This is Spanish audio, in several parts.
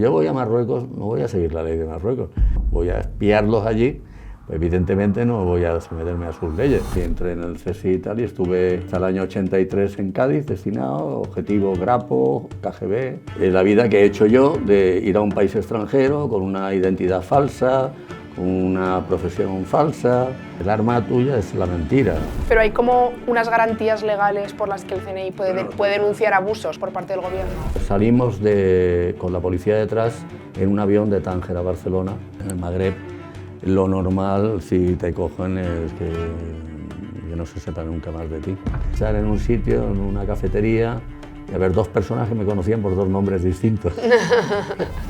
Yo voy a Marruecos, no voy a seguir la ley de Marruecos, voy a espiarlos allí. Evidentemente no voy a someterme a sus leyes. Y entré en el CSI y tal, y estuve hasta el año 83 en Cádiz, destinado, objetivo Grapo, KGB. La vida que he hecho yo de ir a un país extranjero con una identidad falsa, con una profesión falsa. El arma tuya es la mentira. Pero hay como unas garantías legales por las que el CNI puede denunciar abusos por parte del gobierno. Salimos con la policía detrás en un avión de Tánger a Barcelona, en el Magreb. Lo normal, si te cogen, es que no se sepa nunca más de ti. Estar en un sitio, en una cafetería, y haber dos personas que me conocían por dos nombres distintos.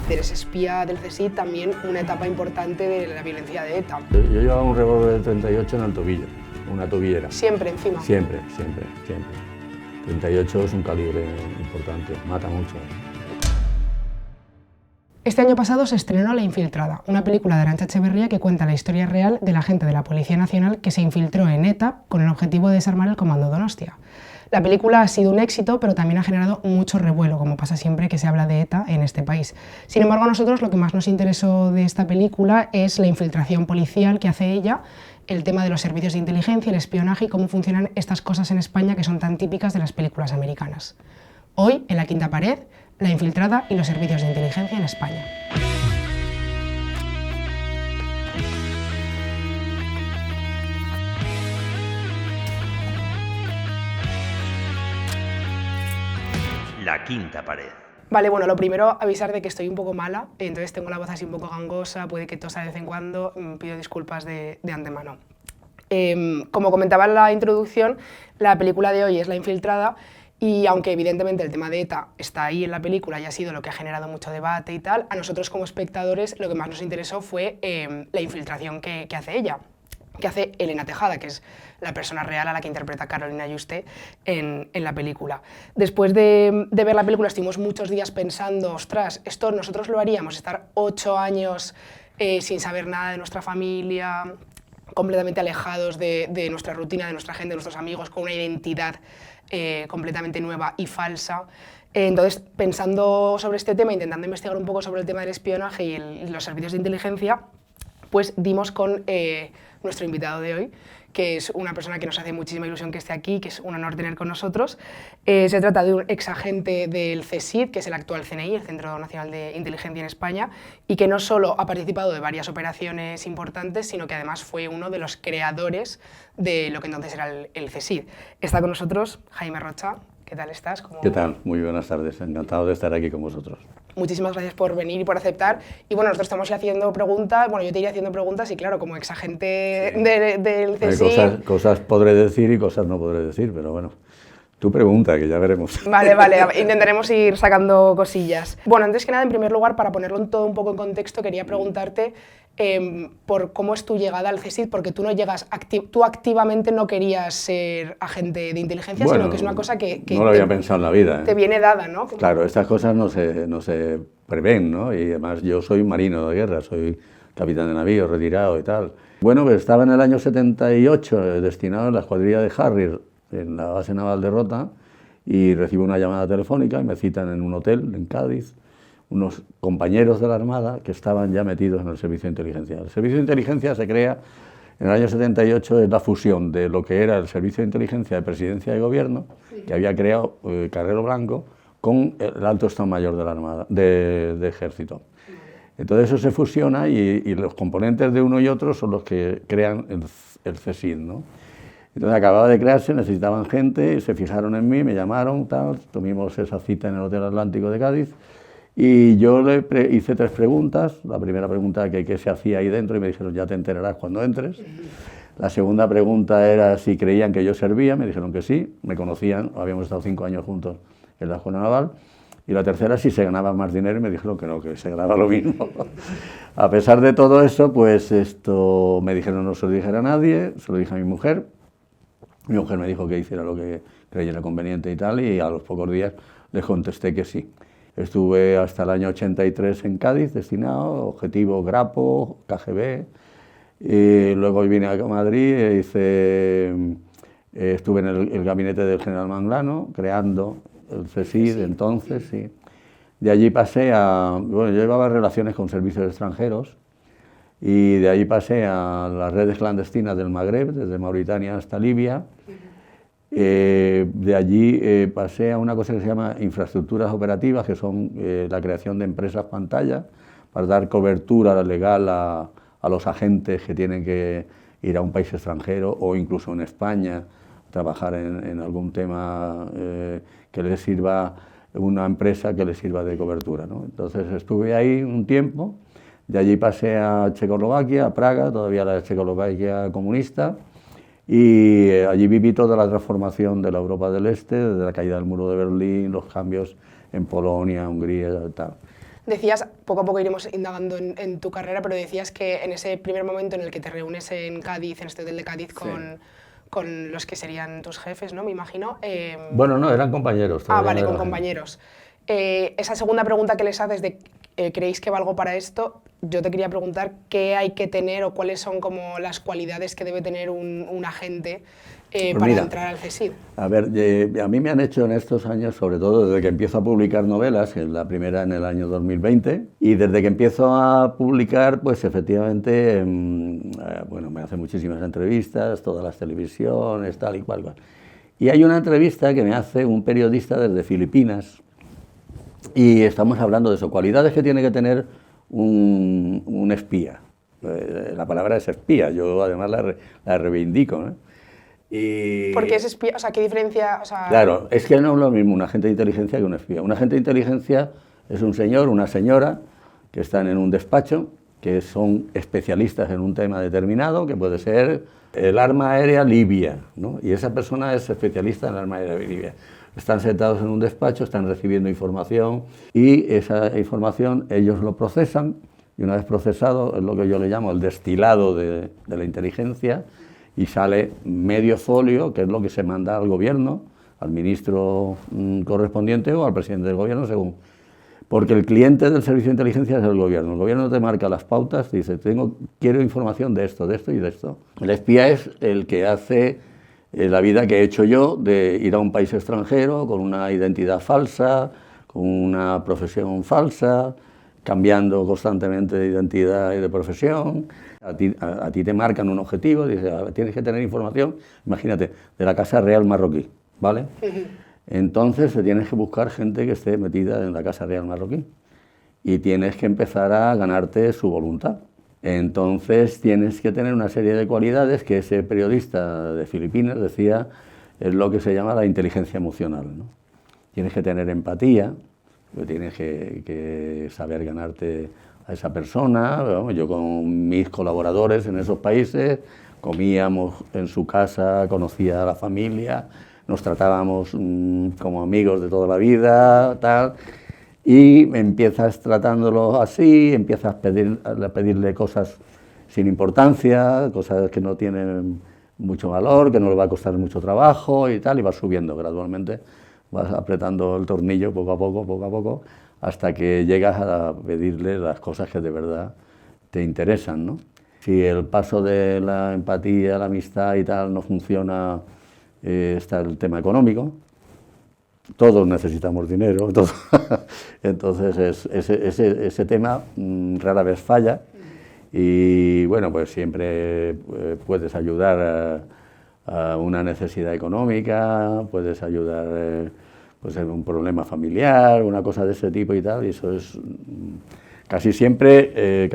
Eres espía del CSI, también una etapa importante de la violencia de ETA. Yo llevaba un revólver de 38 en el tobillo, una tobillera. ¿Siempre encima? Siempre. 38 es un calibre importante, mata mucho. Este año pasado se estrenó La Infiltrada, una película de Arantxa Echeverría que cuenta la historia real del agente de la Policía Nacional que se infiltró en ETA con el objetivo de desarmar el Comando Donostia. La película ha sido un éxito, pero también ha generado mucho revuelo, como pasa siempre que se habla de ETA en este país. Sin embargo, a nosotros lo que más nos interesó de esta película es la infiltración policial que hace ella, el tema de los servicios de inteligencia, el espionaje y cómo funcionan estas cosas en España que son tan típicas de las películas americanas. Hoy, en La Quinta Pared, La Infiltrada y los servicios de inteligencia en España. La Quinta Pared. Vale, bueno, lo primero, avisar de que estoy un poco mala, entonces tengo la voz así un poco gangosa, puede que tosa de vez en cuando, pido disculpas de antemano. Como comentaba en la introducción, la película de hoy es La Infiltrada, y aunque evidentemente el tema de ETA está ahí en la película y ha sido lo que ha generado mucho debate y tal, a nosotros como espectadores lo que más nos interesó fue la infiltración que hace ella, que hace Elena Tejada, que es la persona real a la que interpreta Carolina Juste en la película. Después de ver la película estuvimos muchos días pensando, ostras, esto nosotros lo haríamos, estar 8 años sin saber nada de nuestra familia, completamente alejados de nuestra rutina, de nuestra gente, de nuestros amigos, con una identidad completamente nueva y falsa. Entonces, pensando sobre este tema, intentando investigar un poco sobre el tema del espionaje y los servicios de inteligencia, pues dimos con nuestro invitado de hoy, que es una persona que nos hace muchísima ilusión que esté aquí, que es un honor tener con nosotros. Se trata de un exagente del CSID, que es el actual CNI, el Centro Nacional de Inteligencia en España, y que no solo ha participado de varias operaciones importantes, sino que además fue uno de los creadores de lo que entonces era el CSID. Está con nosotros Jaime Rocha. ¿Qué tal estás? ¿Qué tal? Muy buenas tardes, encantado de estar aquí con vosotros. Muchísimas gracias por venir y por aceptar. Y bueno, nosotros estamos haciendo preguntas, bueno, yo te iré haciendo preguntas y claro, como exagente del CSI... Cosas podré decir y cosas no podré decir, pero bueno, tú pregunta, que ya veremos. Vale, intentaremos ir sacando cosillas. Bueno, antes que nada, en primer lugar, para ponerlo todo un poco en contexto, quería preguntarte por cómo es tu llegada al CSID, porque tú no llegas, tú activamente no querías ser agente de inteligencia, bueno, sino que es una cosa que no lo había pensado en la vida. Te viene dada, ¿no? Claro, estas cosas no se prevén, ¿no? Y además yo soy marino de guerra, soy capitán de navío, retirado y tal. Bueno, pues estaba en el año 78 destinado en la escuadrilla de Harrier, en la base naval de Rota, y recibo una llamada telefónica y me citan en un hotel en Cádiz unos compañeros de la Armada que estaban ya metidos en el servicio de inteligencia. El servicio de inteligencia se crea en el año 78, es la fusión de lo que era el servicio de inteligencia de presidencia y gobierno, que había creado Carrero Blanco, con el alto Estado Mayor de la Armada, de Ejército. Entonces eso se fusiona y los componentes de uno y otro son los que crean el CSID, ¿no? Entonces acababa de crearse, necesitaban gente, se fijaron en mí, me llamaron, tal, tuvimos esa cita en el Hotel Atlántico de Cádiz y yo le hice 3 preguntas. La primera pregunta que qué se hacía ahí dentro y me dijeron ya te enterarás cuando entres. La segunda pregunta era si creían que yo servía, me dijeron que sí, me conocían, habíamos estado 5 años juntos en la Escuela Naval. Y la tercera, si se ganaba más dinero, y me dijeron que no, que se ganaba lo mismo. A pesar de todo eso, pues esto me dijeron no se lo dijera a nadie, se lo dije a mi mujer. Mi mujer me dijo que hiciera lo que creyera conveniente y tal, y a los pocos días les contesté que sí. Estuve hasta el año 83 en Cádiz, destinado, objetivo Grapo, KGB, y luego vine a Madrid, estuve en el gabinete del general Manglano, creando el CSID entonces, sí. De allí pasé a... Bueno, yo llevaba relaciones con servicios extranjeros y de allí pasé a las redes clandestinas del Magreb, desde Mauritania hasta Libia. De allí pasé a una cosa que se llama infraestructuras operativas, que son la creación de empresas pantalla para dar cobertura legal a los agentes que tienen que ir a un país extranjero o incluso en España, trabajar en algún tema que les sirva, una empresa que les sirva de cobertura, ¿no? Entonces estuve ahí un tiempo, de allí pasé a Checoslovaquia, a Praga, todavía la Checoslovaquia comunista, y allí viví toda la transformación de la Europa del Este, desde la caída del muro de Berlín, los cambios en Polonia, Hungría y tal. Decías, poco a poco iremos indagando en tu carrera, pero decías que en ese primer momento en el que te reúnes en Cádiz, en este hotel de Cádiz, con los que serían tus jefes, ¿no? Me imagino. Bueno, no, eran compañeros. Vale, con compañeros. Esa segunda pregunta que les haces de ¿creéis que valgo para esto? Yo te quería preguntar qué hay que tener o cuáles son como las cualidades que debe tener un agente para entrar al CSIC. A ver, a mí me han hecho en estos años, sobre todo desde que empiezo a publicar novelas, la primera en el año 2020, y desde que empiezo a publicar, pues efectivamente, bueno, me hacen muchísimas entrevistas, todas las televisiones, tal y cual. Y hay una entrevista que me hace un periodista desde Filipinas, y estamos hablando de eso, cualidades que tiene que tener un espía. La palabra es espía, yo además la reivindico, ¿no? ¿Por qué es espía? O sea, ¿qué diferencia? O sea... Claro, es que no es lo mismo un agente de inteligencia que un espía. Un agente de inteligencia es un señor, una señora, que están en un despacho, que son especialistas en un tema determinado, que puede ser el arma aérea libia, ¿no? Y esa persona es especialista en el arma aérea libia. Están sentados en un despacho, están recibiendo información y esa información ellos lo procesan y una vez procesado es lo que yo le llamo el destilado de la inteligencia y sale medio folio, que es lo que se manda al gobierno, al ministro correspondiente o al presidente del gobierno, según. Porque el cliente del servicio de inteligencia es el gobierno. El gobierno te marca las pautas, te dice, quiero información de esto y de esto. El espía es el que hace la vida que he hecho yo de ir a un país extranjero con una identidad falsa, con una profesión falsa, cambiando constantemente de identidad y de profesión. A ti te marcan un objetivo, dices, tienes que tener información, imagínate, de la Casa Real marroquí, ¿vale? Entonces tienes que buscar gente que esté metida en la Casa Real marroquí y tienes que empezar a ganarte su voluntad. Entonces tienes que tener una serie de cualidades que ese periodista de Filipinas decía es lo que se llama la inteligencia emocional, ¿no? Tienes que tener empatía, tienes que saber ganarte a esa persona. Yo con mis colaboradores en esos países comíamos en su casa, conocía a la familia, nos tratábamos como amigos de toda la vida, tal. Y empiezas tratándolos así, empiezas a pedirle cosas sin importancia, cosas que no tienen mucho valor, que no le va a costar mucho trabajo y tal, y vas subiendo gradualmente, vas apretando el tornillo poco a poco, hasta que llegas a pedirle las cosas que de verdad te interesan, ¿no? Si el paso de la empatía, la amistad y tal no funciona, está el tema económico. Todos necesitamos dinero, entonces ese tema rara vez falla y bueno, pues siempre puedes ayudar a una necesidad económica, puedes ayudar pues en un problema familiar, una cosa de ese tipo y tal, y eso es casi siempre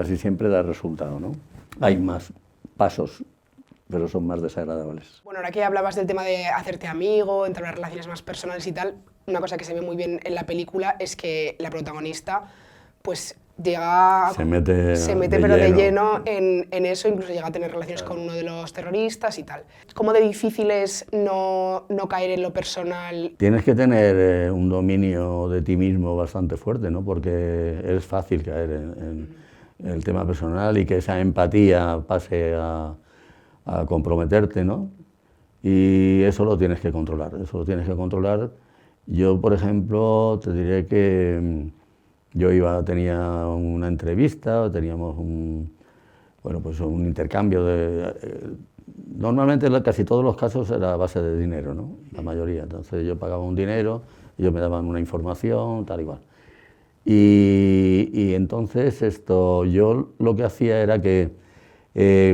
da resultado, ¿no? Hay más pasos, pero son más desagradables. Bueno, ahora que hablabas del tema de hacerte amigo, entablar relaciones más personales y tal, una cosa que se ve muy bien en la película es que la protagonista pues llega... Se mete pero de lleno en eso, incluso llega a tener relaciones con uno de los terroristas y tal. ¿Cómo de difícil es no caer en lo personal? Tienes que tener un dominio de ti mismo bastante fuerte, ¿no? Porque es fácil caer en el tema personal y que esa empatía pase a comprometerte, ¿no? Y eso lo tienes que controlar, Yo, por ejemplo, te diré que tenía una entrevista, teníamos un intercambio normalmente casi todos los casos era a base de dinero, ¿no? La mayoría. Entonces yo pagaba un dinero, ellos me daban una información, tal y cual. Y entonces yo lo que hacía era que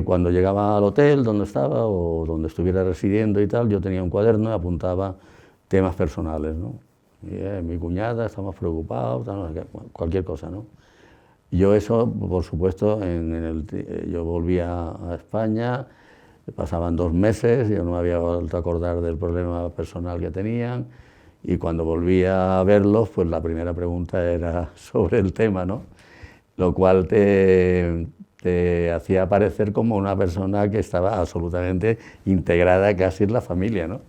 cuando llegaba al hotel donde estaba o donde estuviera residiendo y tal, yo tenía un cuaderno y apuntaba temas personales, ¿no? Mi cuñada, estamos preocupados, cualquier cosa, ¿no? Yo eso, por supuesto, yo volvía a España, pasaban 2 meses, yo no me había vuelto a acordar del problema personal que tenían, y cuando volvía a verlos, pues la primera pregunta era sobre el tema, ¿no? Lo cual te hacía parecer como una persona que estaba absolutamente integrada casi en la familia, ¿no?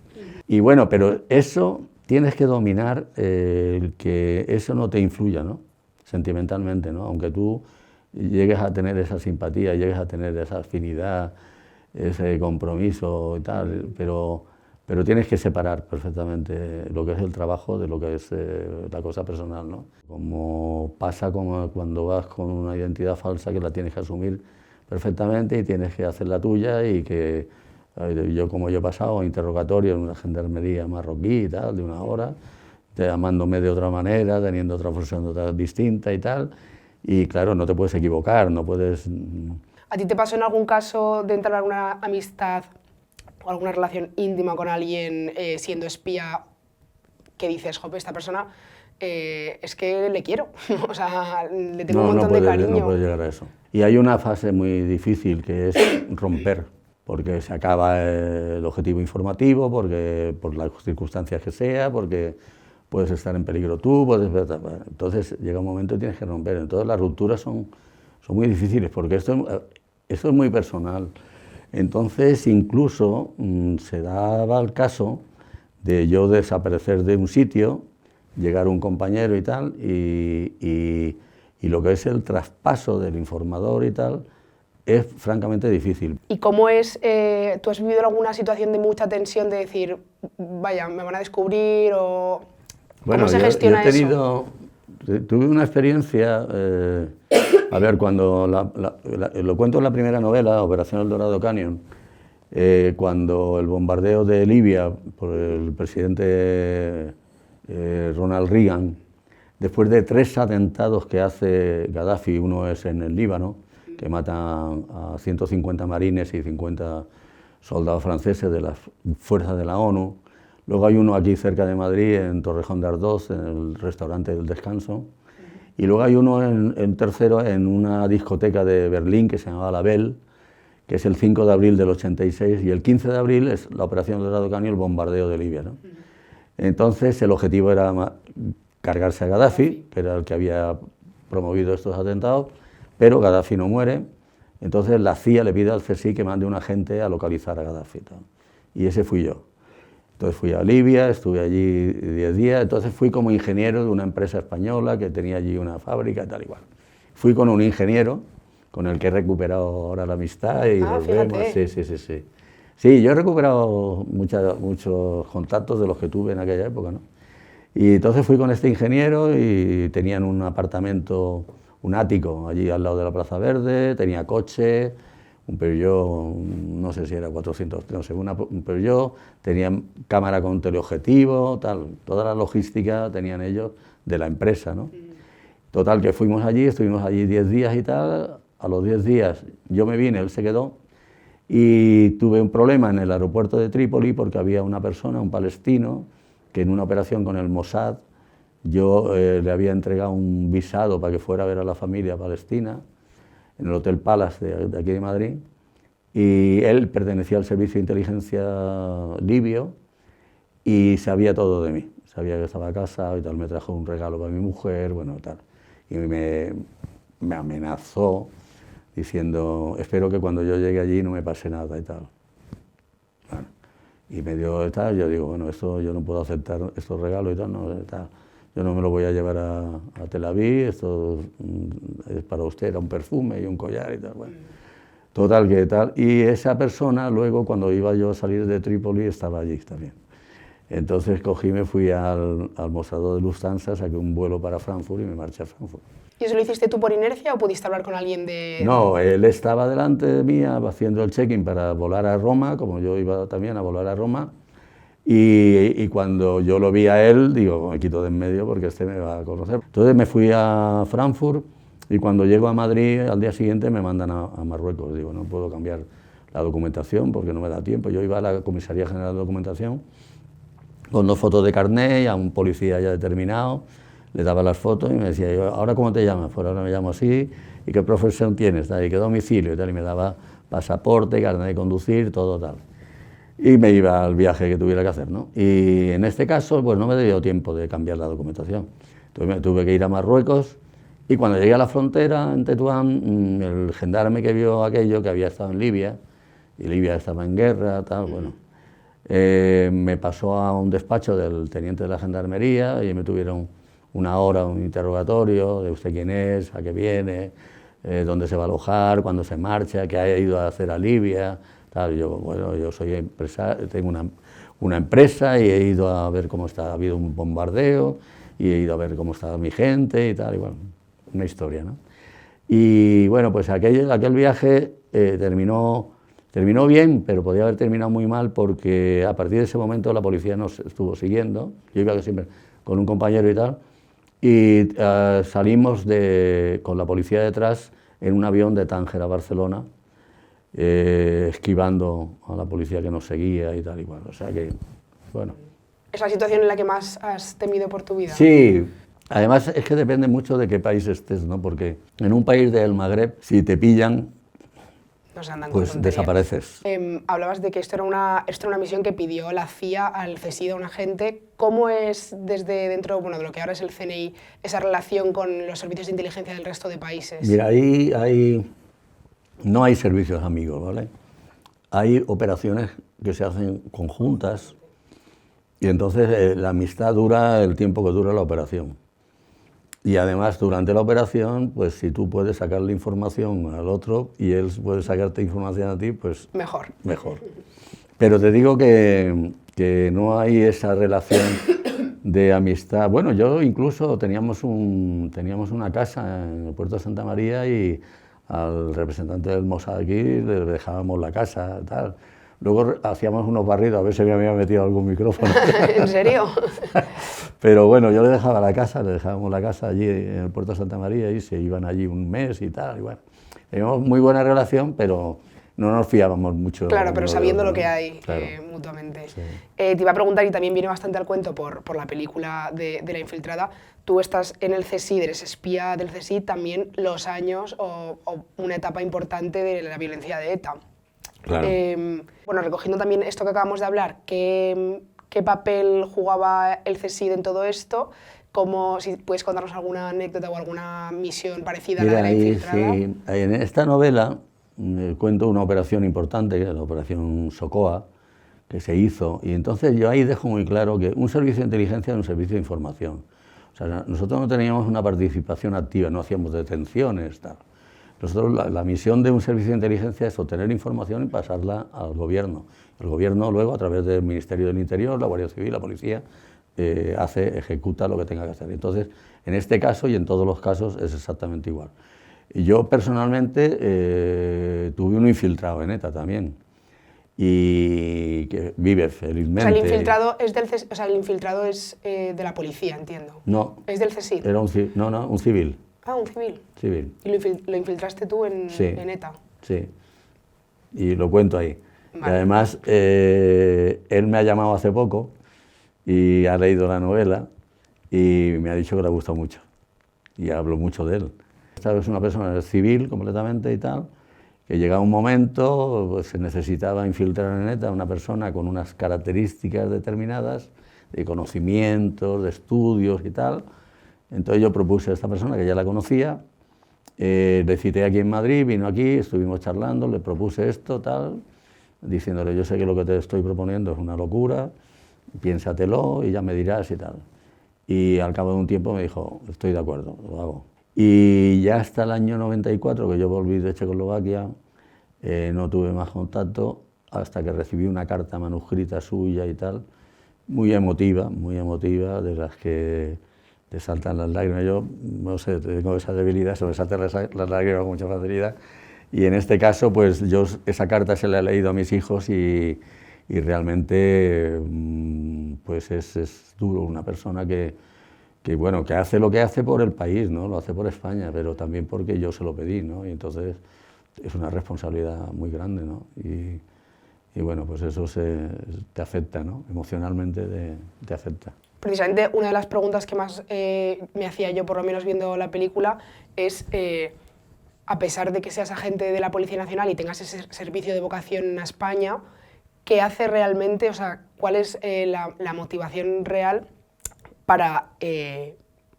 Y bueno, pero eso tienes que dominar que eso no te influya, ¿no? Sentimentalmente, ¿no? Aunque tú llegues a tener esa simpatía, llegues a tener esa afinidad, ese compromiso y tal, pero tienes que separar perfectamente lo que es el trabajo de lo que es la cosa personal, ¿no? Como pasa como cuando vas con una identidad falsa que la tienes que asumir perfectamente y tienes que hacer la tuya y que como yo he pasado interrogatorio en una gendarmería marroquí y tal, de 1 hora, llamándome de otra manera, teniendo otra versión distinta y tal, y claro, no te puedes equivocar, no puedes... ¿A ti te pasó en algún caso de entrar en alguna amistad o alguna relación íntima con alguien siendo espía que dices, jope, esta persona es que le quiero, o sea, le tengo un montón de cariño? No puedes llegar a eso. Y hay una fase muy difícil que es romper, porque se acaba el objetivo informativo, porque por las circunstancias que sea, porque puedes estar en peligro tú, entonces llega un momento y tienes que romper. Entonces las rupturas son muy difíciles, porque esto es muy personal. Entonces incluso se daba el caso de yo desaparecer de un sitio, llegar un compañero y tal, y lo que es el traspaso del informador y tal, es francamente difícil. ¿Y cómo es, tú has vivido alguna situación de mucha tensión de decir, vaya, me van a descubrir o bueno, cómo se gestiona eso? Tuve una experiencia, a ver, cuando lo cuento en la primera novela, Operación El Dorado Canyon, cuando el bombardeo de Libia por el presidente Ronald Reagan, después de 3 atentados que hace Gaddafi, uno es en el Líbano, que matan a 150 marines y 50 soldados franceses de las fuerzas de la ONU. Luego hay uno aquí cerca de Madrid, en Torrejón de Ardoz, en el restaurante del Descanso. Y luego hay uno en tercero, en una discoteca de Berlín que se llamaba La Belle, que es el 5 de abril del 86, y el 15 de abril es la Operación Dorado Canyon, el bombardeo de Libia, ¿no? Entonces el objetivo era cargarse a Gaddafi, que era el que había promovido estos atentados, pero Gaddafi no muere, entonces la CIA le pide al CSI que mande un agente a localizar a Gaddafi, ¿no? Y ese fui yo. Entonces fui a Libia, estuve allí 10 días, entonces fui como ingeniero de una empresa española que tenía allí una fábrica y tal igual. Fui con un ingeniero con el que he recuperado ahora la amistad y nos vemos. Sí. Sí, yo he recuperado muchos contactos de los que tuve en aquella época, ¿no? Y entonces fui con este ingeniero y tenían un apartamento, un ático allí al lado de la Plaza Verde, tenía coche, un Peugeot, no sé si era 400, no sé, un Peugeot, tenían cámara con teleobjetivo, tal, toda la logística tenían ellos de la empresa, ¿no? Total, que fuimos allí, estuvimos allí 10 días y tal, a los 10 días yo me vine, él se quedó, y tuve un problema en el aeropuerto de Trípoli porque había una persona, un palestino, que en una operación con el Mossad, yo le había entregado un visado para que fuera a ver a la familia palestina, en el Hotel Palace de aquí de Madrid, y él pertenecía al servicio de inteligencia libio y sabía todo de mí, sabía que estaba casado y tal, me trajo un regalo para mi mujer, bueno, tal, y me amenazó diciendo, espero que cuando yo llegue allí no me pase nada y tal. Bueno, y me dio tal, yo digo, bueno, esto yo no puedo aceptar estos regalos y tal, no, tal. Yo no me lo voy a llevar a Tel Aviv, esto es para usted, era un perfume y un collar y tal, bueno. Total que tal, y esa persona luego cuando iba yo a salir de Trípoli estaba allí también. Entonces cogí, me fui al mostrador de Lufthansa, saqué un vuelo para Frankfurt y me marché a Frankfurt. ¿Y eso lo hiciste tú por inercia o pudiste hablar con alguien de...? No, él estaba delante de mí haciendo el check-in para volar a Roma, como yo iba también a volar a Roma, Y cuando yo lo vi a él, digo, me quito de en medio porque este me va a conocer. Entonces me fui a Frankfurt y cuando llego a Madrid, al día siguiente me mandan a Marruecos. Digo, no puedo cambiar la documentación porque no me da tiempo. Yo iba a la Comisaría General de Documentación con 2 fotos de carnet y a un policía ya determinado, le daba las fotos y me decía, yo, ¿ahora cómo te llamas? Pues ahora me llamo así, ¿y qué profesión tienes? ¿Y qué domicilio? Y tal, y me daba pasaporte, carnet de conducir, todo tal. Y me iba al viaje que tuviera que hacer, ¿no? Y en este caso, pues no me dio tiempo de cambiar la documentación. Entonces me tuve que ir a Marruecos y cuando llegué a la frontera en Tetuán, el gendarme que vio aquello, que había estado en Libia, y Libia estaba en guerra, tal, bueno, me pasó a un despacho del teniente de la gendarmería y me tuvieron 1 hora un interrogatorio de usted quién es, a qué viene, dónde se va a alojar, cuándo se marcha, qué ha ido a hacer a Libia, tal. Yo, bueno, yo soy empresario, tengo una empresa y he ido a ver cómo está, ha habido un bombardeo y he ido a ver cómo está mi gente y tal, y bueno, una historia, ¿no? Y bueno, pues aquel viaje terminó bien, pero podía haber terminado muy mal porque a partir de ese momento la policía nos estuvo siguiendo, yo iba siempre con un compañero y tal, y salimos con la policía detrás en un avión de Tánger a Barcelona, esquivando a la policía que nos seguía y tal igual, o sea que, bueno. ¿Es la situación en la que más has temido por tu vida? Sí, además es que depende mucho de qué país estés, ¿no? Porque en un país del Magreb, si te pillan, No se andan con pues tonterías. desapareces. Hablabas de que esto era una misión que pidió la CIA al CSID a un agente. ¿Cómo es desde dentro, bueno, de lo que ahora es el CNI, esa relación con los servicios de inteligencia del resto de países? Mira, no hay servicios amigos, ¿vale? Hay operaciones que se hacen conjuntas y entonces la amistad dura el tiempo que dura la operación. Y además, durante la operación, pues si tú puedes sacarle información al otro y él puede sacarte información a ti, pues Mejor. mejor. Pero te digo que no hay esa relación de amistad. Bueno, yo incluso teníamos una casa en el puerto de Santa María y al representante del Mossad aquí le dejábamos la casa, tal. Luego hacíamos unos barridos a ver si me había metido algún micrófono. ¿En serio? Pero bueno, yo le dejábamos la casa allí en el puerto de Santa María y se iban allí un mes y tal. Y bueno, teníamos muy buena relación, pero no nos fiábamos mucho. Claro, pero sabiendo lo que hay claro. mutuamente. Sí. Te iba a preguntar, y también viene bastante al cuento por la película de La Infiltrada, tú estás en el CSID, eres espía del CSID, también los años o una etapa importante de la violencia de ETA. Claro. Bueno, recogiendo también esto que acabamos de hablar, ¿qué papel jugaba el CSID en todo esto? Si puedes contarnos alguna anécdota o alguna misión parecida a la de La Infiltrada. Sí, en esta novela cuento una operación importante, que es la operación SOCOA, que se hizo, y entonces yo ahí dejo muy claro que un servicio de inteligencia es un servicio de información. O sea, nosotros no teníamos una participación activa, no hacíamos detenciones, tal. Nosotros, la misión de un servicio de inteligencia es obtener información y pasarla al gobierno. El gobierno luego, a través del Ministerio del Interior, la Guardia Civil, la Policía, ejecuta lo que tenga que hacer. Entonces, en este caso y en todos los casos es exactamente igual. Y yo personalmente tuve un infiltrado en ETA también, y que vive felizmente. O sea, el infiltrado es de la policía, entiendo. No. ¿Es del CSID? Era un civil. Ah, un civil. Civil. ¿Y lo infiltraste tú en ETA? Sí, y lo cuento ahí. Vale. Y además, él me ha llamado hace poco y ha leído la novela y me ha dicho que le ha gustado mucho. Y hablo mucho de él. Esta es una persona civil completamente y tal, que llega un momento, pues se necesitaba infiltrar en ETA una persona con unas características determinadas, de conocimientos, de estudios y tal. Entonces yo propuse a esta persona, que ya la conocía, le cité aquí en Madrid, vino aquí, estuvimos charlando, le propuse esto, tal, diciéndole, yo sé que lo que te estoy proponiendo es una locura, piénsatelo y ya me dirás y tal. Y al cabo de un tiempo me dijo, estoy de acuerdo, lo hago. Y ya hasta el año 94, que yo volví de Checoslovaquia, no tuve más contacto hasta que recibí una carta manuscrita suya y tal, muy emotiva, de las que te saltan las lágrimas. Yo, no sé, tengo esa debilidad, se me saltan las lágrimas con mucha facilidad. Y en este caso, pues yo esa carta se la he leído a mis hijos y y realmente pues es duro una persona bueno, que hace lo que hace por el país, ¿no? Lo hace por España, pero también porque yo se lo pedí, ¿no? Y entonces es una responsabilidad muy grande, ¿no? Y bueno, pues eso te afecta, ¿no? Emocionalmente te afecta. Precisamente una de las preguntas que más me hacía yo, por lo menos viendo la película, es, a pesar de que seas agente de la Policía Nacional y tengas ese servicio de vocación en España, ¿qué hace realmente, o sea, cuál es la motivación real para,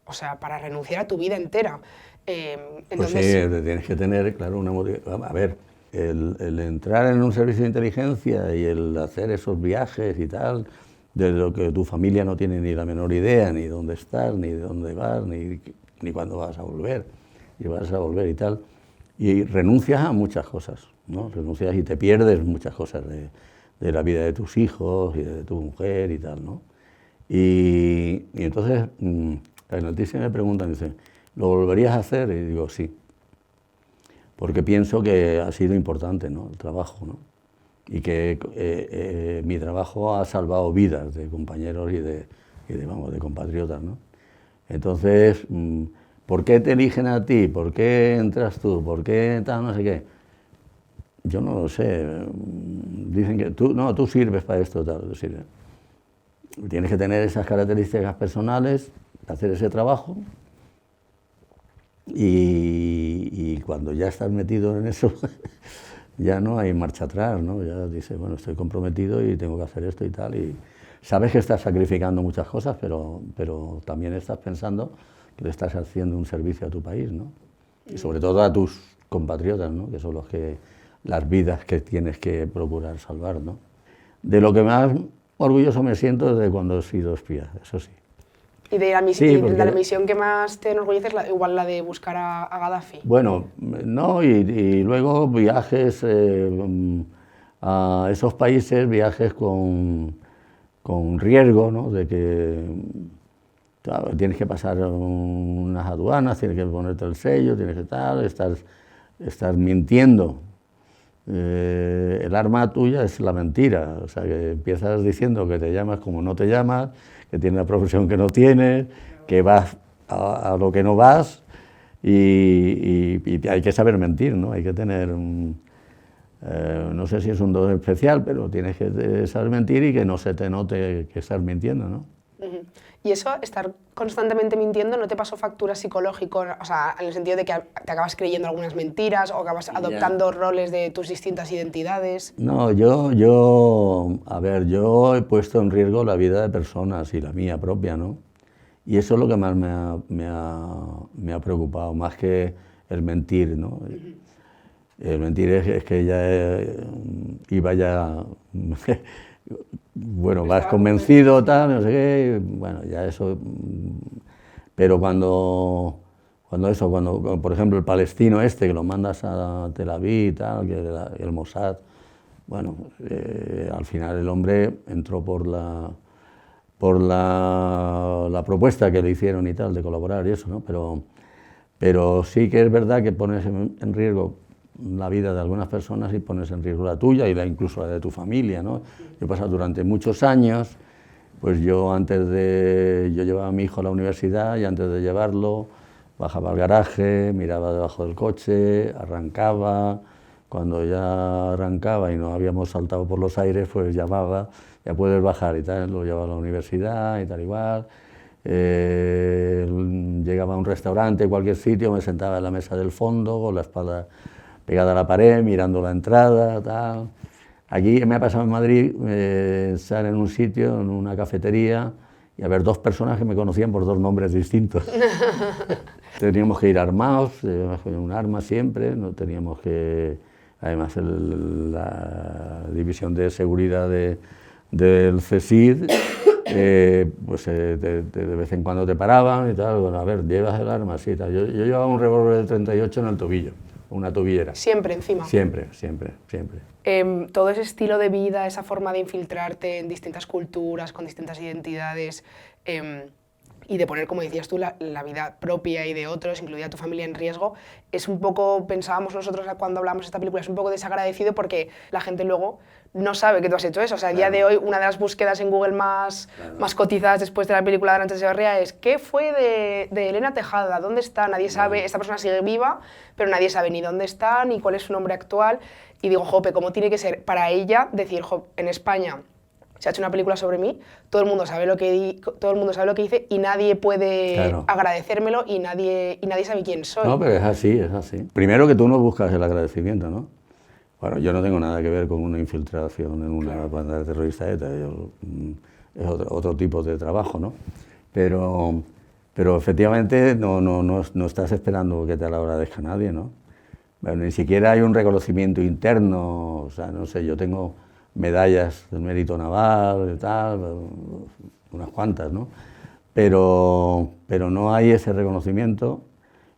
o sea, para renunciar a tu vida entera? Pues sí, tienes que tener, claro, una motivación. A ver, el entrar en un servicio de inteligencia y el hacer esos viajes y tal, de lo que tu familia no tiene ni la menor idea, ni dónde estás, ni de dónde vas, ni cuándo vas a volver, y vas a volver y tal, y renuncias a muchas cosas, ¿no? Renuncias y te pierdes muchas cosas de la vida de tus hijos y de tu mujer y tal, ¿no? Y entonces, la noticia me preguntan, dice, ¿lo volverías a hacer? Y digo, sí, porque pienso que ha sido importante, ¿no? El trabajo, ¿no? Y que mi trabajo ha salvado vidas de compañeros y de compatriotas, ¿no? Entonces, ¿por qué te eligen a ti? ¿Por qué entras tú? ¿Por qué tal, no sé qué? Yo no lo sé. Dicen que tú sirves para esto, tal, tú sirves. Tienes que tener esas características personales, hacer ese trabajo, y cuando ya estás metido en eso, ya no hay marcha atrás, ¿no? Ya dices, bueno, estoy comprometido y tengo que hacer esto y tal, y sabes que estás sacrificando muchas cosas, pero también estás pensando que le estás haciendo un servicio a tu país, ¿no? Y sobre todo a tus compatriotas, ¿no? Que son las vidas que tienes que procurar salvar, ¿no? De lo que más orgulloso me siento es de cuando he sido espía, eso sí. ¿Y de la, Sí, de la misión que más te enorgullece es igual la de buscar a Gaddafi? Bueno, no, y luego viajes a esos países, viajes con riesgo, ¿no? De que claro, tienes que pasar unas aduanas, tienes que ponerte el sello, tienes que tal, estás mintiendo. El arma tuya es la mentira, o sea, que empiezas diciendo que te llamas como no te llamas, que tienes la profesión que no tienes, que vas a lo que no vas, y hay que saber mentir, ¿no? Hay que tener, no sé si es un don especial, pero tienes que saber mentir y que no se te note que estás mintiendo, ¿no? ¿Y eso, estar constantemente mintiendo, no te pasó factura psicológico? O sea, en el sentido de que te acabas creyendo algunas mentiras o acabas adoptando roles de tus distintas identidades. No, a ver, yo he puesto en riesgo la vida de personas y la mía propia, ¿no? Y eso es lo que más me ha preocupado, más que el mentir, ¿no? El mentir es que ya iba ya... Bueno, vas convencido, tal, no sé qué, bueno, ya eso... Pero cuando por ejemplo, el palestino este, que lo mandas a Tel Aviv, tal, que el Mossad, bueno, al final el hombre entró por la propuesta que le hicieron y tal, de colaborar y eso, ¿no? Pero sí que es verdad que pones en riesgo la vida de algunas personas y pones en riesgo la tuya y incluso la de tu familia, ¿no? Yo he pasado durante muchos años, pues yo llevaba a mi hijo a la universidad y antes de llevarlo bajaba al garaje, miraba debajo del coche, arrancaba, cuando ya arrancaba y no habíamos saltado por los aires, pues llamaba, ya puedes bajar y tal, lo llevaba a la universidad y tal igual. Llegaba a un restaurante, cualquier sitio, me sentaba en la mesa del fondo con la espalda pegada a la pared, mirando la entrada, tal. Aquí me ha pasado en Madrid estar en un sitio, en una cafetería, y haber dos personas que me conocían por dos nombres distintos. Teníamos que ir armados, con un arma siempre, no teníamos que... Además, la división de seguridad del CSID, pues de vez en cuando te paraban y tal, bueno, a ver, ¿llevas el arma? Sí, tal. Yo llevaba un revólver de 38 en el tobillo, una tobillera. ¿Siempre encima? Siempre, siempre, siempre. Todo ese estilo de vida, esa forma de infiltrarte en distintas culturas, con distintas identidades, y de poner, como decías tú, la vida propia y de otros, incluida tu familia, en riesgo, es un poco, pensábamos nosotros cuando hablamos de esta película, es un poco desagradecido porque la gente luego no sabe que tú has hecho eso. O sea, a día de hoy, una de las búsquedas en Google más cotizadas después de la película de Arancha Echeverría es ¿qué fue de Elena Tejada? ¿Dónde está? Nadie sabe, esta persona sigue viva, pero nadie sabe ni dónde está, ni cuál es su nombre actual. Y digo, jope, ¿cómo tiene que ser para ella decir, en España se ha hecho una película sobre mí, todo el mundo sabe lo que hice y nadie puede agradecérmelo y nadie sabe quién soy? No, pero es así, es así. Primero que tú no buscas el agradecimiento, ¿no? Bueno, yo no tengo nada que ver con una infiltración en una banda terrorista ETA, es otro tipo de trabajo, ¿no? Pero efectivamente no estás esperando que te lo agradezca nadie, ¿no? Bueno, ni siquiera hay un reconocimiento interno, o sea, no sé, yo tengo medallas del mérito naval y tal, unas cuantas, ¿no? Pero no hay ese reconocimiento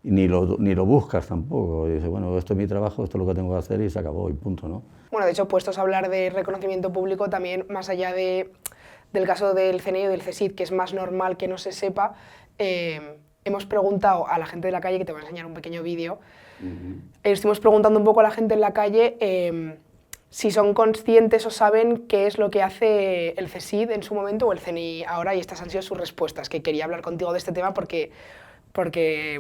ni lo buscas tampoco. Y dices, bueno, esto es mi trabajo, esto es lo que tengo que hacer y se acabó y punto, ¿no? Bueno, de hecho, puestos a hablar de reconocimiento público, también más allá del caso del CNI o del CSIC, que es más normal que no se sepa, hemos preguntado a la gente de la calle, que te voy a enseñar un pequeño vídeo, estuvimos preguntando un poco a la gente en la calle si son conscientes o saben qué es lo que hace el CSID en su momento o el CNI ahora, y estas han sido sus respuestas, que quería hablar contigo de este tema porque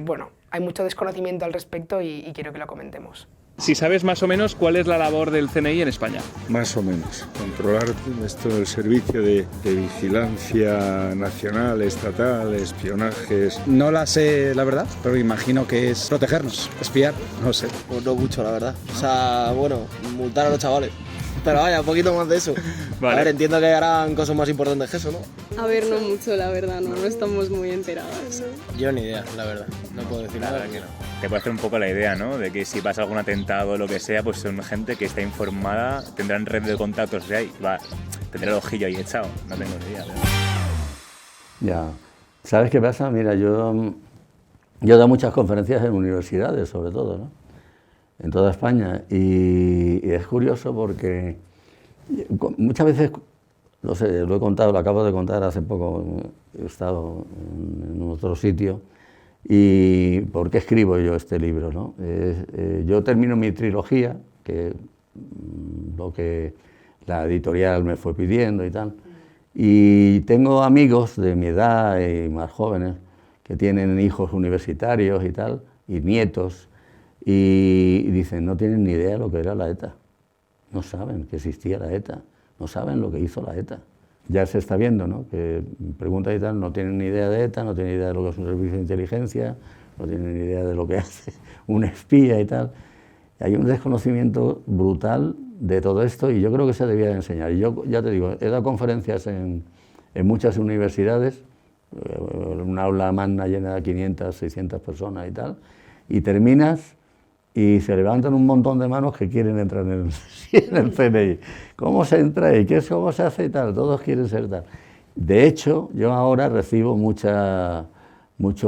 bueno, hay mucho desconocimiento al respecto y quiero que lo comentemos. Si sabes más o menos cuál es la labor del CNI en España. Más o menos. Controlar esto del servicio de vigilancia nacional, estatal, espionajes. No la sé, la verdad, pero imagino que es protegernos, espiar, no sé. Pues no mucho, la verdad. O sea, bueno, multar a los chavales. Pero vaya, un poquito más de eso. Vale. A ver, entiendo que harán cosas más importantes que eso, ¿no? A ver, no mucho, la verdad, no estamos muy enterados. Yo ni idea, la verdad. No puedo decir nada. Que no. Te puede hacer un poco la idea, ¿no? De que si pasa algún atentado o lo que sea, pues son gente que está informada, tendrán red de contactos de ahí, tendrá el ojillo ahí echado, no tengo ni idea. ¿Verdad? Ya. ¿Sabes qué pasa? Mira, yo he dado muchas conferencias en universidades, sobre todo, ¿no? En toda España, y es curioso porque muchas veces, no sé, lo he contado, lo acabo de contar hace poco, he estado en otro sitio, y ¿por qué escribo yo este libro, no? Yo termino mi trilogía, que lo que la editorial me fue pidiendo y tal, y tengo amigos de mi edad y más jóvenes que tienen hijos universitarios y tal, y nietos, y dicen, no tienen ni idea de lo que era la ETA, no saben que existía la ETA, no saben lo que hizo la ETA. Ya se está viendo, ¿no? Que preguntas y tal, no tienen ni idea de ETA, no tienen ni idea de lo que es un servicio de inteligencia, no tienen ni idea de lo que hace un espía y tal. Hay un desconocimiento brutal de todo esto y yo creo que se debía de enseñar. Y yo, ya te digo, he dado conferencias en muchas universidades, una aula magna llena de 500, 600 personas y tal, y terminas y se levantan un montón de manos que quieren entrar en el CNI. ¿Cómo se entra ahí? ¿Cómo se hace y tal? Todos quieren ser tal. De hecho, yo ahora recibo mucho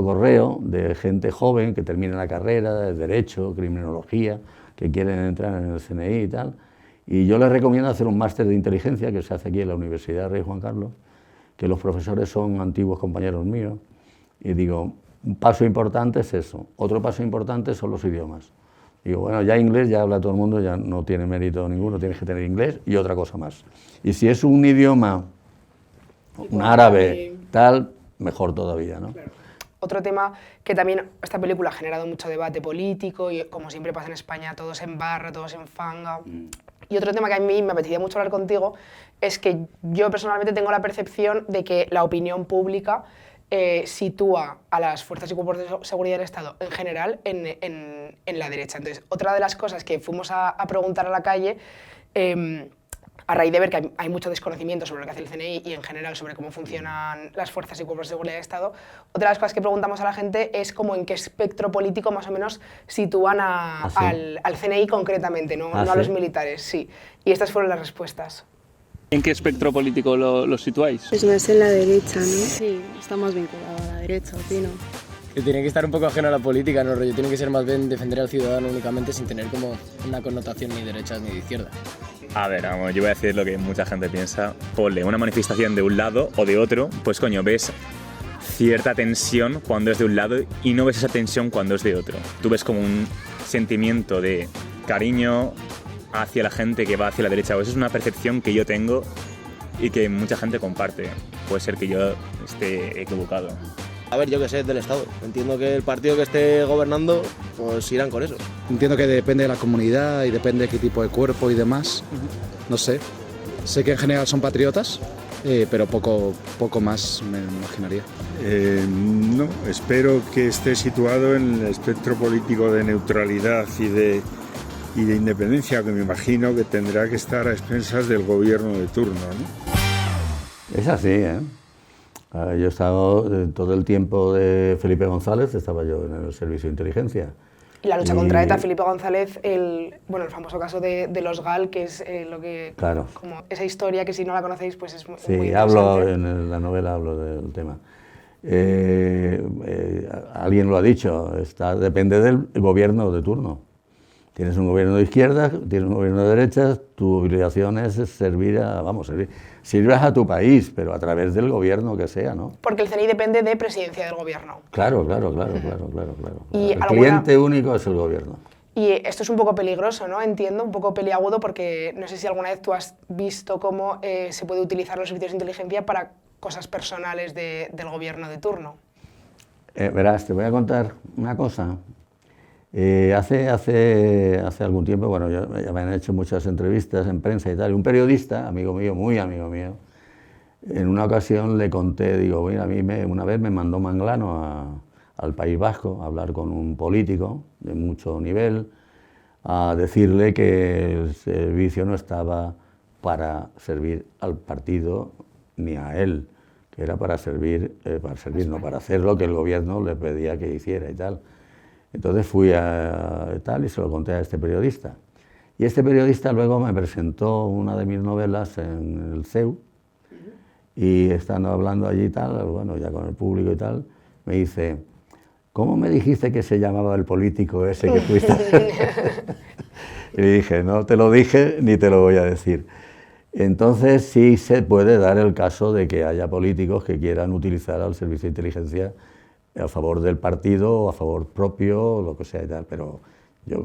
correo de gente joven que termina la carrera de Derecho, Criminología, que quieren entrar en el CNI y tal. Y yo les recomiendo hacer un máster de inteligencia que se hace aquí en la Universidad Rey Juan Carlos, que los profesores son antiguos compañeros míos. Y digo, un paso importante es eso. Otro paso importante son los idiomas. Digo, bueno, ya inglés ya habla todo el mundo, ya no tiene mérito ninguno, tienes que tener inglés y otra cosa más. Y si es un idioma, un árabe, tal, mejor todavía, ¿no? Claro. Otro tema que también esta película ha generado mucho debate político y como siempre pasa en España, todos en barra, todos en fanga. Y otro tema que a mí me apetecía mucho hablar contigo es que yo personalmente tengo la percepción de que la opinión pública sitúa a las fuerzas y cuerpos de seguridad del Estado en general en la derecha. Entonces, otra de las cosas que fuimos a preguntar a la calle, a raíz de ver que hay mucho desconocimiento sobre lo que hace el CNI y en general sobre cómo funcionan las fuerzas y cuerpos de seguridad del Estado, otra de las cosas que preguntamos a la gente es como en qué espectro político más o menos sitúan al CNI concretamente, no a los militares, sí. Y estas fueron las respuestas. ¿En qué espectro político lo situáis? Pues más en la derecha, ¿no? Sí, está más vinculado a la derecha, opino. Que tiene que estar un poco ajeno a la política, ¿no? Rollo, tiene que ser más bien defender al ciudadano únicamente sin tener como una connotación ni de derechas ni de izquierda. A ver, vamos, yo voy a decir lo que mucha gente piensa. Ponle una manifestación de un lado o de otro, pues coño, ves cierta tensión cuando es de un lado y no ves esa tensión cuando es de otro. Tú ves como un sentimiento de cariño hacia la gente que va hacia la derecha. Esa es una percepción que yo tengo y que mucha gente comparte. Puede ser que yo esté equivocado. A ver, yo qué sé, es del Estado. Entiendo que el partido que esté gobernando, pues irán con eso. Entiendo que depende de la comunidad y depende de qué tipo de cuerpo y demás. No sé. Sé que en general son patriotas, pero poco más me imaginaría. No, espero que esté situado en el espectro político de neutralidad y de independencia, que me imagino que tendrá que estar a expensas del gobierno de turno, ¿no? Es así, ¿eh? Yo he estado todo el tiempo de Felipe González, estaba yo en el servicio de inteligencia. Y la lucha contra ETA, Felipe González, el famoso caso de los GAL, que es lo que... Claro. Como esa historia que si no la conocéis, pues es muy Sí, interesante. en la novela hablo del tema. Alguien lo ha dicho, depende del gobierno de turno. Tienes un gobierno de izquierda, tienes un gobierno de derecha, tu obligación es servir sirves a tu país, pero a través del gobierno que sea, ¿no? Porque el CNI depende de presidencia del gobierno. Claro. Y el cliente único es el gobierno. Y esto es un poco peligroso, ¿no? Entiendo, un poco peliagudo, porque no sé si alguna vez tú has visto cómo se puede utilizar los servicios de inteligencia para cosas personales del gobierno de turno. Verás, te voy a contar una cosa. Hace algún tiempo, bueno, ya me han hecho muchas entrevistas en prensa y tal, y un periodista, amigo mío, muy amigo mío, en una ocasión le conté, digo, mira, a mí una vez me mandó Manglano al País Vasco a hablar con un político de mucho nivel, a decirle que el servicio no estaba para servir al partido ni a él, que era para servir, no, para hacer lo que el gobierno le pedía que hiciera y tal. Entonces fui a tal y se lo conté a este periodista. Y este periodista luego me presentó una de mis novelas en el CEU, y estando hablando allí y tal, bueno, ya con el público y tal, me dice, ¿cómo me dijiste que se llamaba el político ese que fuiste? Y le dije, no te lo dije ni te lo voy a decir. Entonces sí se puede dar el caso de que haya políticos que quieran utilizar al servicio de inteligencia a favor del partido o a favor propio, lo que sea y tal, pero yo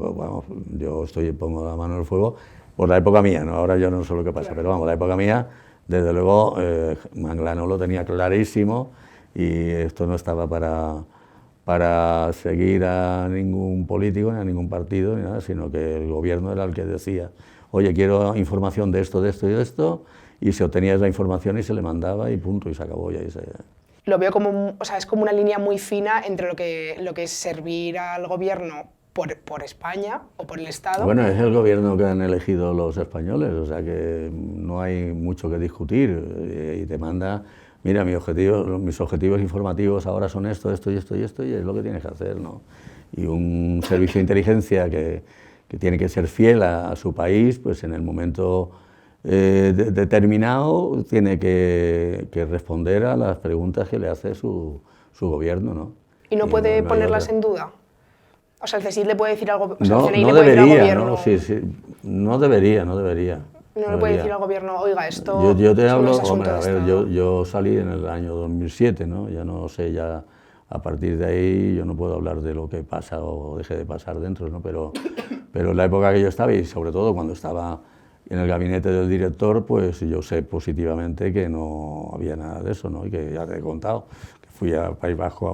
pongo la mano en el fuego por la época mía, ¿no? Ahora yo no sé lo que pasa, pero vamos, la época mía, desde luego, Manglano lo tenía clarísimo y esto no estaba para seguir a ningún político, ni a ningún partido, ni nada, sino que el gobierno era el que decía, oye, quiero información de esto y de esto, y se obtenía esa información y se le mandaba y punto, y se acabó. Y ahí Lo veo como, es como una línea muy fina entre lo que es servir al gobierno por España o por el Estado. Bueno, es el gobierno que han elegido los españoles, o sea que no hay mucho que discutir, y te manda, mira, mis objetivos informativos ahora son esto, y es lo que tienes que hacer, ¿no? Y un servicio de inteligencia que tiene que ser fiel a su país, pues en el momento determinado tiene que responder a las preguntas que le hace su gobierno, ¿no? ¿Y no puede ponerlas en duda? O sea, el CSIC le puede decir algo, o sea, no, el CNI no le puede debería, decir al gobierno... ¿no? Sí, no debería. No le puede decir al gobierno, oiga, esto... Yo te hablo, hombre, a ver, yo salí en el año 2007, ¿no? Ya no sé, ya a partir de ahí yo no puedo hablar de lo que pasa o deje de pasar dentro, ¿no? Pero en la época que yo estaba, y sobre todo cuando estaba en el gabinete del director, pues yo sé positivamente que no había nada de eso, ¿no? Y que ya te he contado, que fui al País Vasco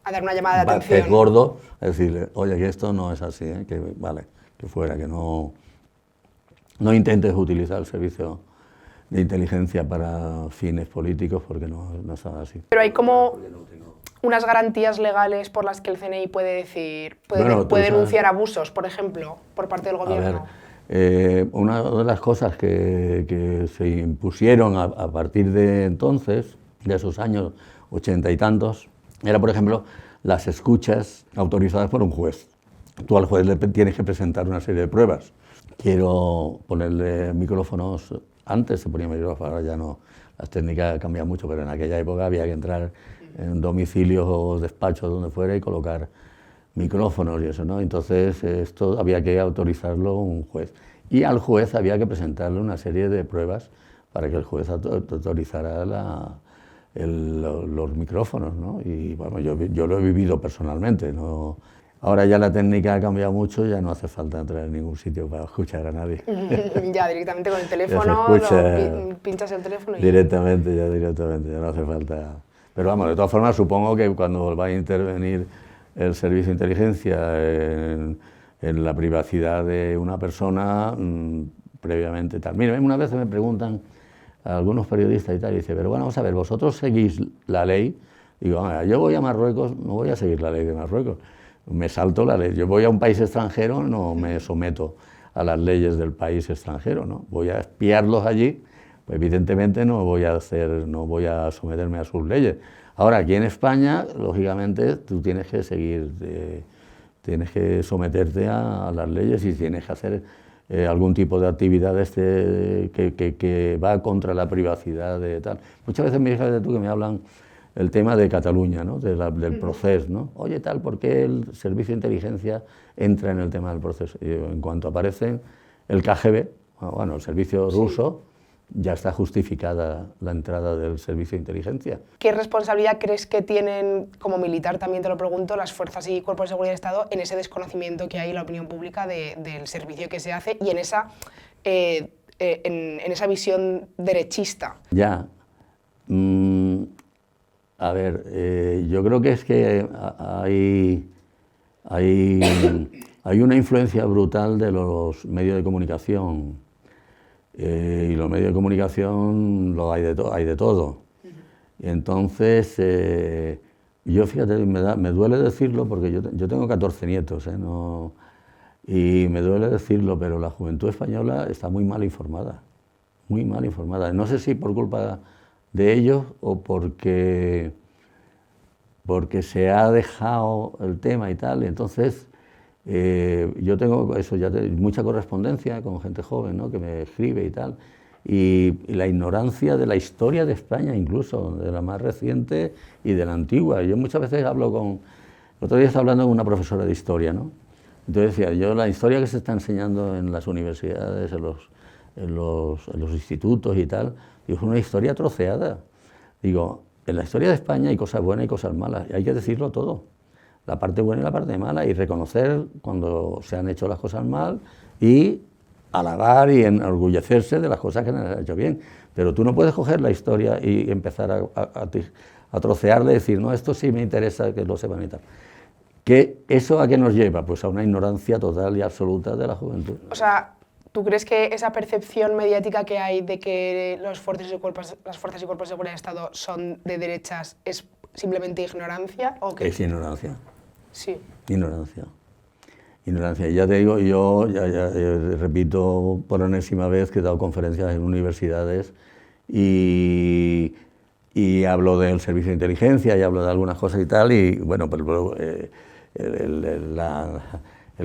a dar una llamada de atención. Pez gordo, a decirle, oye, que esto no es así, ¿eh? Que vale, que fuera, que no intentes utilizar el servicio de inteligencia para fines políticos, porque no es nada así. Pero hay como unas garantías legales por las que el CNI puede decir, puede denunciar abusos, por ejemplo, por parte del gobierno. A ver, una de las cosas que se impusieron a partir de entonces, de esos años 80 y tantos, era, por ejemplo, las escuchas autorizadas por un juez. Tú al juez le tienes que presentar una serie de pruebas. Quiero ponerle micrófonos, antes se ponía micrófonos, ahora ya no, las técnicas cambian mucho, pero en aquella época había que entrar en domicilios o despachos, donde fuera, y colocar micrófonos y eso, ¿no? Entonces esto había que autorizarlo un juez. Y al juez había que presentarle una serie de pruebas para que el juez autorizara los micrófonos, ¿no? Y bueno, yo lo he vivido personalmente, ¿no? Ahora ya la técnica ha cambiado mucho, ya no hace falta entrar en ningún sitio para escuchar a nadie. Ya directamente con el teléfono, pinchas el teléfono y... Directamente, ya no hace falta. Pero vamos, de todas formas, supongo que cuando va a intervenir el servicio de inteligencia en la privacidad de una persona, previamente tal. Mira, una vez me preguntan a algunos periodistas y tal, y dice, pero bueno, vamos a ver, ¿vosotros seguís la ley? Digo, yo voy a Marruecos, no voy a seguir la ley de Marruecos, me salto la ley. Yo voy a un país extranjero, no me someto a las leyes del país extranjero, ¿no? Voy a espiarlos allí, pues evidentemente no voy a someterme a sus leyes. Ahora, aquí en España, lógicamente, tú tienes que seguir, tienes que someterte a las leyes y tienes que hacer algún tipo de actividad que va contra la privacidad de tal. Muchas veces me dices tú que me hablan el tema de Cataluña, ¿no? Del proceso, ¿no? Oye, tal, ¿por qué el servicio de inteligencia entra en el tema del proceso? Y en cuanto aparece el KGB, bueno, el servicio ruso, ya está justificada la entrada del servicio de inteligencia. ¿Qué responsabilidad crees que tienen, como militar también te lo pregunto, las fuerzas y cuerpos de seguridad del Estado en ese desconocimiento que hay en la opinión pública del servicio que se hace y en esa visión derechista? Ya. A ver, yo creo que es que hay una influencia brutal de los medios de comunicación. Y los medios de comunicación hay de todo. Y entonces, yo fíjate, me duele decirlo porque yo tengo 14 nietos, no, y me duele decirlo, pero la juventud española está muy mal informada, muy mal informada. No sé si por culpa de ellos o porque se ha dejado el tema y tal, y entonces yo tengo eso, mucha correspondencia con gente joven, ¿no? Que me escribe y tal, y la ignorancia de la historia de España incluso, de la más reciente y de la antigua. Yo muchas veces el otro día estaba hablando con una profesora de historia, ¿no? Entonces decía, la historia que se está enseñando en las universidades, en los institutos y tal, digo, es una historia troceada. Digo, en la historia de España hay cosas buenas y cosas malas, y hay que decirlo todo. La parte buena y la parte mala, y reconocer cuando se han hecho las cosas mal y alabar y enorgullecerse de las cosas que se han hecho bien. Pero tú no puedes coger la historia y empezar a trocearla y decir, no, esto sí me interesa que lo sepan y tal. ¿Eso a qué nos lleva? pues a una ignorancia total y absoluta de la juventud. O sea, ¿tú crees que esa percepción mediática que hay de que las fuerzas y cuerpos de seguridad del Estado son de derechas es simplemente ignorancia? ¿O qué? Es ignorancia. Sí. Ignorancia. Ya te digo, yo repito por enésima vez que he dado conferencias en universidades y hablo del servicio de inteligencia y hablo de algunas cosas y tal, y bueno, pero el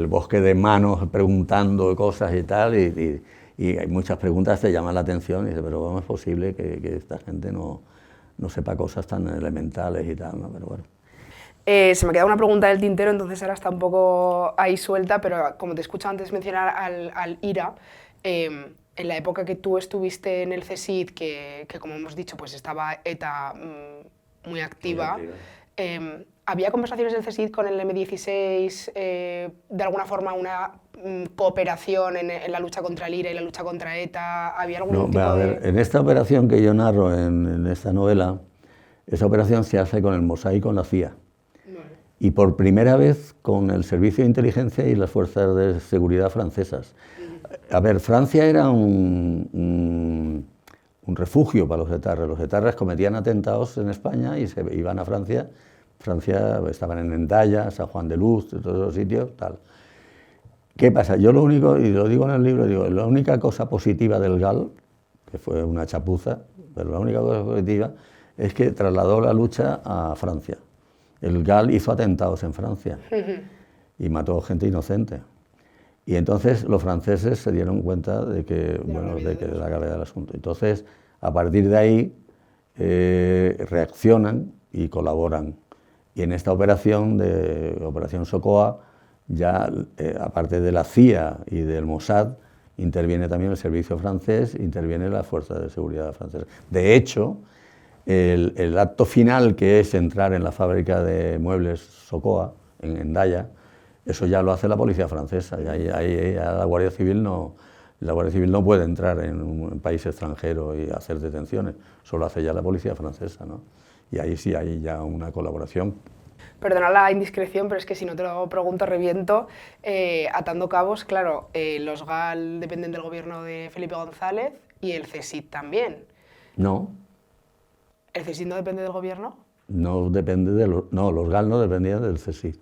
bosque de manos preguntando cosas y tal, y hay muchas preguntas que te llaman la atención y dices, pero ¿cómo es posible que esta gente no sepa cosas tan elementales y tal, ¿no? Pero bueno. Se me queda una pregunta del tintero, entonces ahora está un poco ahí suelta, pero como te escucho antes mencionar al IRA, en la época que tú estuviste en el CSIC, que como hemos dicho, pues estaba ETA muy activa, ¿había conversaciones del CSIC con el M16, de alguna forma una cooperación en la lucha contra el IRA y la lucha contra ETA? ¿Había algún tipo a ver, en esta operación que yo narro en esta novela, esa operación se hace con el Mossad y con la CIA. Y por primera vez con el servicio de inteligencia y las fuerzas de seguridad francesas. A ver, Francia era un refugio para los etarras. Los etarras cometían atentados en España y se iban a Francia. Francia, estaban en Hendaya, San Juan de Luz, todos esos sitios, tal. ¿Qué pasa? Yo lo único, y lo digo en el libro, la única cosa positiva del GAL, que fue una chapuza, pero la única cosa positiva es que trasladó la lucha a Francia. El GAL hizo atentados en Francia y mató gente inocente. Y entonces los franceses se dieron cuenta de la gravedad del asunto. Entonces, a partir de ahí, reaccionan y colaboran. Y en esta operación, Operación Socoa, ya aparte de la CIA y del Mossad, interviene también el servicio francés, interviene la Fuerza de Seguridad francesa. De hecho, el acto final, que es entrar en la fábrica de muebles Socoa, en Hendaya, eso ya lo hace la policía francesa, y la Guardia Civil no puede entrar en un país extranjero y hacer detenciones, solo hace ya la policía francesa, ¿no? Y ahí sí hay ya una colaboración. Perdona la indiscreción, pero es que si no te lo pregunto, reviento. Atando cabos, claro, los GAL dependen del gobierno de Felipe González y el CSIC también. No. ¿El CSIC no depende del gobierno? No depende de los GAL no dependían del CSIC.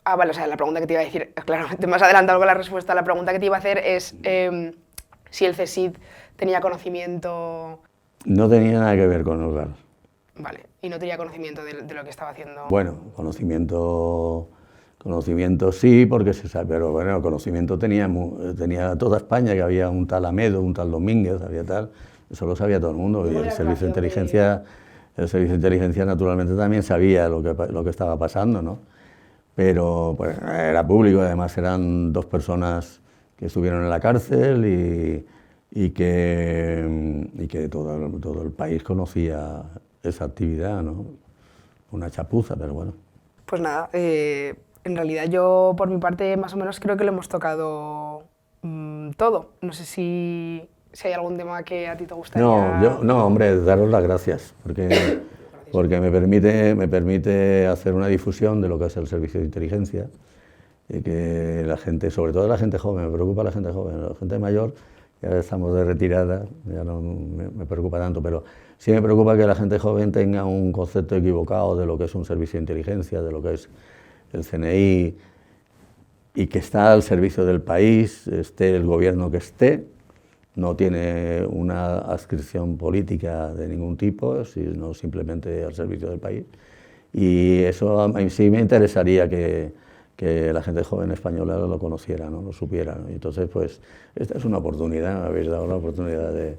Ah, vale, o sea, la pregunta que te iba a decir, claro, te me has adelantado con la respuesta. La pregunta que te iba a hacer es si el CSIC tenía conocimiento... No tenía nada que ver con los GAL. Vale, y no tenía conocimiento de lo que estaba haciendo... Bueno, conocimiento sí, porque se sabe, pero bueno, conocimiento tenía toda España, que había un tal Amedo, un tal Domínguez, había tal, eso lo sabía todo el mundo, y el servicio de inteligencia naturalmente también sabía lo que estaba pasando, ¿no? Pero pues, era público, además eran 2 personas que estuvieron en la cárcel y que todo el país conocía esa actividad, ¿no? Una chapuza, pero bueno. Pues nada, en realidad yo por mi parte más o menos creo que lo hemos tocado todo. No sé si hay algún tema que a ti te gustaría... No, hombre, daros las gracias, porque me permite hacer una difusión de lo que es el servicio de inteligencia, y que la gente, sobre todo la gente joven, me preocupa la gente joven, la gente mayor, ya estamos de retirada, ya no me preocupa tanto, pero sí me preocupa que la gente joven tenga un concepto equivocado de lo que es un servicio de inteligencia, de lo que es el CNI, y que está al servicio del país, esté el gobierno que esté, no tiene una adscripción política de ningún tipo, sino simplemente al servicio del país. Y eso a mí sí me interesaría que la gente joven española lo conociera, ¿no? Lo supiera, ¿no? Y entonces, pues, esta es una oportunidad, me habéis dado la oportunidad de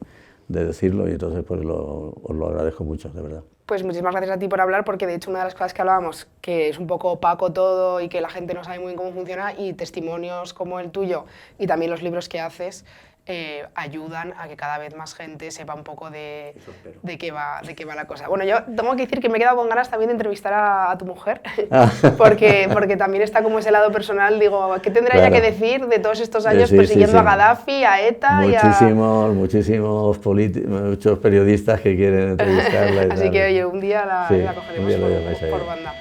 decirlo, y entonces pues os lo agradezco mucho, de verdad. Pues muchísimas gracias a ti por hablar, porque de hecho una de las cosas que hablábamos, que es un poco opaco todo y que la gente no sabe muy bien cómo funciona, y testimonios como el tuyo y también los libros que haces, ayudan a que cada vez más gente sepa un poco de qué va la cosa. Bueno, yo tengo que decir que me he quedado con ganas también de entrevistar a tu mujer, porque también está como ese lado personal, digo, ¿qué tendrá ella que decir de todos estos años persiguiendo a Gaddafi, a ETA muchos periodistas que quieren entrevistarla y Así tal. que oye, un día la cogeremos por banda.